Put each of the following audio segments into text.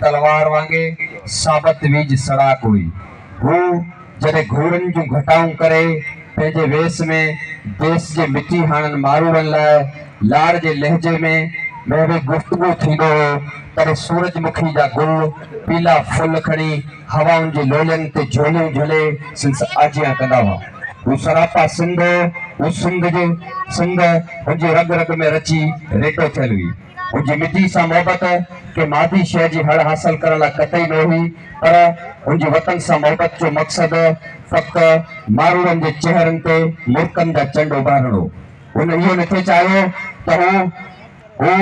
तलवार वांगे साबत वीज सड़ाक हुई। हू जॾहिं घोड़नि जूं घटाऊं करे पंहिंजे वेस में देश जे मिटी हाणनि मारूड़नि लाइ लाड़ जे लहजे में महवे गुफ़्तगू थींदो हो, तॾहिं सूरजमुखी जा गुल पीला फुल खणी हवाउनि जे लोलनि ते झोलियूं झुले सिंस आजियां कंदा हुआ। हू सरापा सिंध, हू सिंध हुनजी रग रग में रची रेटो थियल हुई। उनजी मिटी सां मोहबत के मादी शइ जी हड़ हासिल करण लाइ कतई न हुई, पर उनजी वतन सां मोहबत जो मक़सद फ़क़्ति मारूड़नि जे चेहरनि ते मुल्कनि जा चंड उभारणो। हुन इहो नथे चाहियो त हू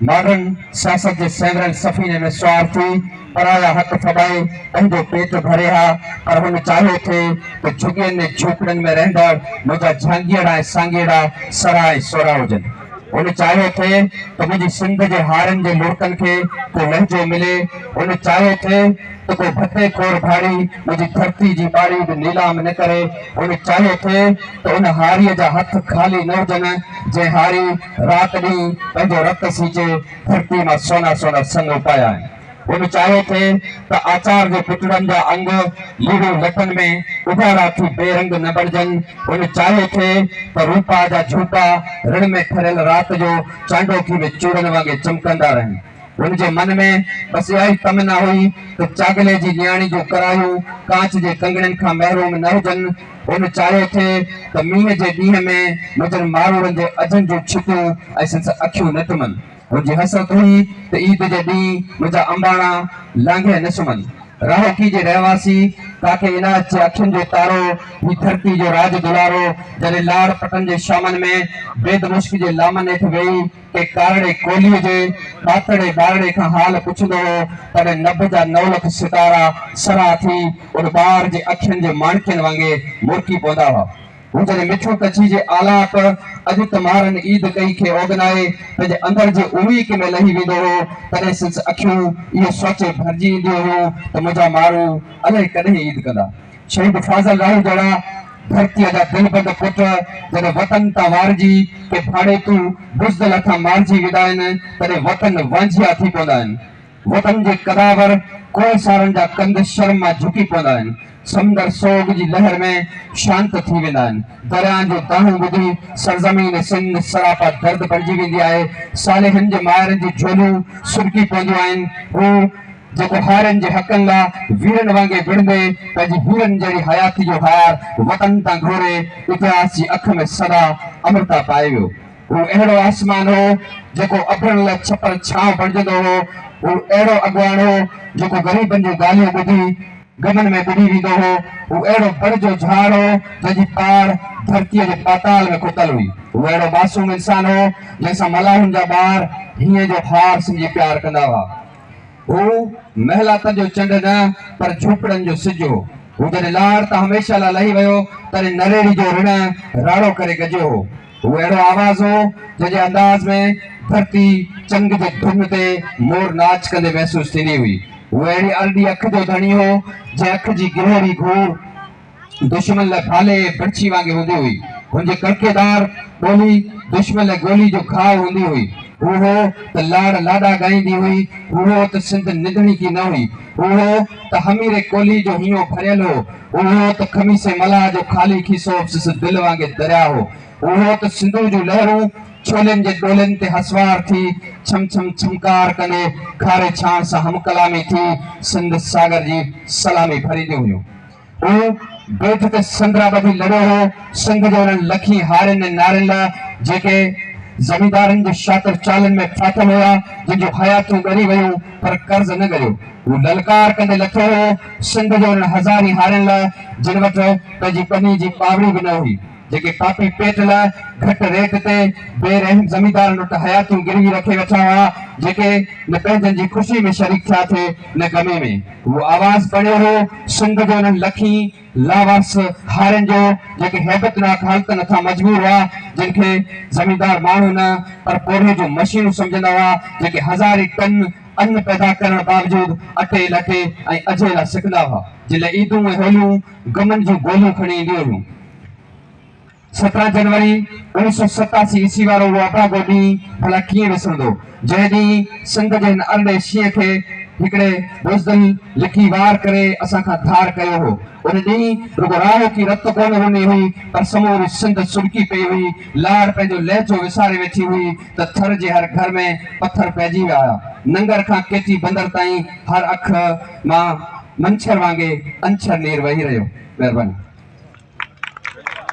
मॉडर्न सियासत जे सेंवरल सफ़ीने में सुवार थी पराया हक़ फॿाए पंहिंजो पेट भरे हा, पर हुन चाहियो थे त झुगियुनि ऐं झोपड़ियुनि में रहंदड़ मुंहिंजा झांगीअड़ा ऐं सांगीअड़ा सरा ऐं सोरा हुजनि। उन चाहियो थे तो मुझे सिंध के हारन के लुड़कन के को लहजो मिले। उन चाहियो थे तो को भत्ते खोर भाड़ी मुझी धरती जी बाड़ी भी नीलाम न करे। उन चाहियो थे तो उन हारी जा हथ खाली न हुजन जे हारी रात डी पंहिंजो रत सींचे धरती में सोना सोना संग उपाया है। उन चाहियो थे तो आचार के पुतड़न जा अंग लीड़ो लटन में उभारा थी बेरंग न बणजन। उन चाहियो थे तो रूपा जा झूपा रण में ठरियल रात जो चांडोखी में चूड़न वांगे चमकंदा रहन। उनके मन में बस यही तमन्ना हुई तो चागले जी न्याणी जो करायूं कांच जे कंगड़न का महरूम न हुजन। उन चाहियो थे तो मींह जे ॾींहं में मुजन मारूड़न जे अजन जो छितियूं ऐं संस अखियूं न टुमन। उनकी हसरत हुई तो ईद जे ॾींहुं मुंहिंजा अंबाणा लांघे न सुमन। राहोकी जे रहवासी काके इनायत जे अखियुनि जो तारो ही धरती जो राज दुलारो जॾहिं लाड़ पटन जे शामन में बेद मुश्क जे लामन हेठि वेही के कारड़े कोलीअ जे पातड़े ॿारड़े खां हाल पुछंदो हो, तॾहिं नभ जा 9 लख सितारा सरा थी उन ॿार जे अखियुनि जे माणिकनि वांगे मुरकी पवंदा हुआ। हू जॾहिं मिठो कची जे आलाप अॼु तमारनि ईद कई खे ओगनाए पंहिंजे अंदर जे उमीक में लही वेंदो हो, तॾहिं संस अखियूं इहो सोचे भरिजी ईंदियूं हुयूं त मुंहिंजा माण्हू अलाए कॾहिं ईद कंदा। शहीद फाज़ल राहू जहिड़ा धरतीअ जा दिलबंद पुट जॾहिं वतन तां वारजी के फाड़े तूं बुज़दिल हथां मारिजी वेंदा आहिनि, तॾहिं वतन वांझिया थी पवंदा आहिनि। वतन जे कदावर कोई सारनि जा कंद शर्म मां झुकी पवंदा आहिनि। समुंदर सोग जी लहर में शांत थी वेंदा आहिनि। दरिया जो दाहूं ॿुधी सरज़मीन सिंध सरापा दर्द बणिजी वेंदी आहे। सालिहनि जे मायरनि जी झोलियूं सुरकी पवंदियूं आहिनि। हू जेको हारनि जे हक़नि लाइ वीरनि वांगे विढ़ंदे पंहिंजी हीरनि जहिड़ी हयाती जो हार वतन तां घोरे इतिहास जी अख में सदा अमृता पाए वियो। हू अहिड़ो आसमान हो जेको अभरनि लाइ छपर छांव बणिजंदो हो। हू अहिड़ो अॻवान हो जेको ग़रीबनि जूं ॻाल्हियूं ॿुधी गमन में बुॾी वेंदो हो। हू अहिड़ो बर जो झाड़ हो जंहिंजी पार धरतीअ जे पाताल में कुतल हुई। हू अहिड़ो मासूम इंसान हो जंहिंसां मलाहुनि जा ॿार हीअं जो हार सम्झी प्यार कंदा हुआ। हू महिलात जो चंड न पर झोपड़नि जो सिज हो। हू जॾहिं लाड़ तां हमेशह लाइ लही वियो तॾहिं नरेड़ी जो ऋण राड़ो करे गजियो हो। हू अहिड़ो आवाज़ हो जंहिंजे अंदाज़ में धरती चंग जे धुन ते मोर नाच कंदे महसूस थींदी हुई। हू अहिड़ी अरड़ी अख जो धणी हो जंहिं अख जी गिरहरी घूर दुश्मन लाइ भाले बड़छी वांगे हूंदी हुई। हुनजे कड़केदार ॿोली दुश्मन लाइ गोली जो घाव हूंदी हुई। हू हो त लाड़ लाॾा ॻाईंदी हुई। हू हो त सिंध निंदणी की न हुई। हू हो त हमीरे कोली जो हीओ भरियल हो। हू हो त खमीसे मलाह जो ख़ाली खीसो सिस दिलि वांगे दरिया हो। हू हो त सिंधू जूं लहरूं छोलनि जे डोलनि ते हसवार थी छम छम छमकार कंदे खारे छाण सां हम कलामी थी सिंध सागर जी सलामी भरींदियूं हुयूं। हू बेठ ते संदरा ॿधी लड़ो हो सिंध जे उन्हनि लखी हारनि ऐं नारनि लाइ जेके ज़मींदारनि जे शातिर चालनि में फाथल हुआ, जिन जो हयातूं ॻरी वियूं पर कर्ज़ न ॻरियो। हू ललकार कंदे लथो हो सिंध जे उन्हनि हज़ारी हारनि लाइ जिन वटि पंहिंजी पनी जी पावड़ी बि न हुई, जेके पापी पेट लाइ घटि रेट ते बेरहम ज़मींदारनि वटि हयातूं गिरवी रखे वेठा हुआ, जेके न पंहिंजनि जी ख़ुशी में शरीक थिया थे न गमे में। वो आवाज़ पढ़ियो हो सिंध जे उन्हनि लखी लावास हारनि जो जेके हैबतनाक हालतनि खां मजबूर हुआ, जिनखे ज़मींदार माण्हू न पर पोरे जो मशीनूं सम्झंदा हुआ, जेके हज़ारी टन अन्न पैदा करण बावजूद अटे लटे ऐं अजे लाइ सिकंदा हुआ, जिन लाइ ईदूं ऐं होलियूं गमन जूं गोलियूं खणी ईंदियूं हुयूं। 17 जनवरी 1987 ईस्वी वारो उहो अबागो ॾींहुं भला कीअं विसरंदो, जंहिं ॾींहुं सिंध जे हिन अरड़े शींहं खे हिकिड़े बुज़दिल लिखी वार करे असां खां धार कयो हो। उन ॾींहुं रुगो राहो की रत कोन वञी हुई पर समूरी सिंध सुड़की पई हुई। लाड़ पंहिंजो लहजो विसारे वेठी हुई त थर जे हर घर में पत्थर पइजी विया हुआ। नंगर खां केटी बंदर ताईं हर अख मां मंछर वांगे अंछर नीर वही रहियो। महिरबानी।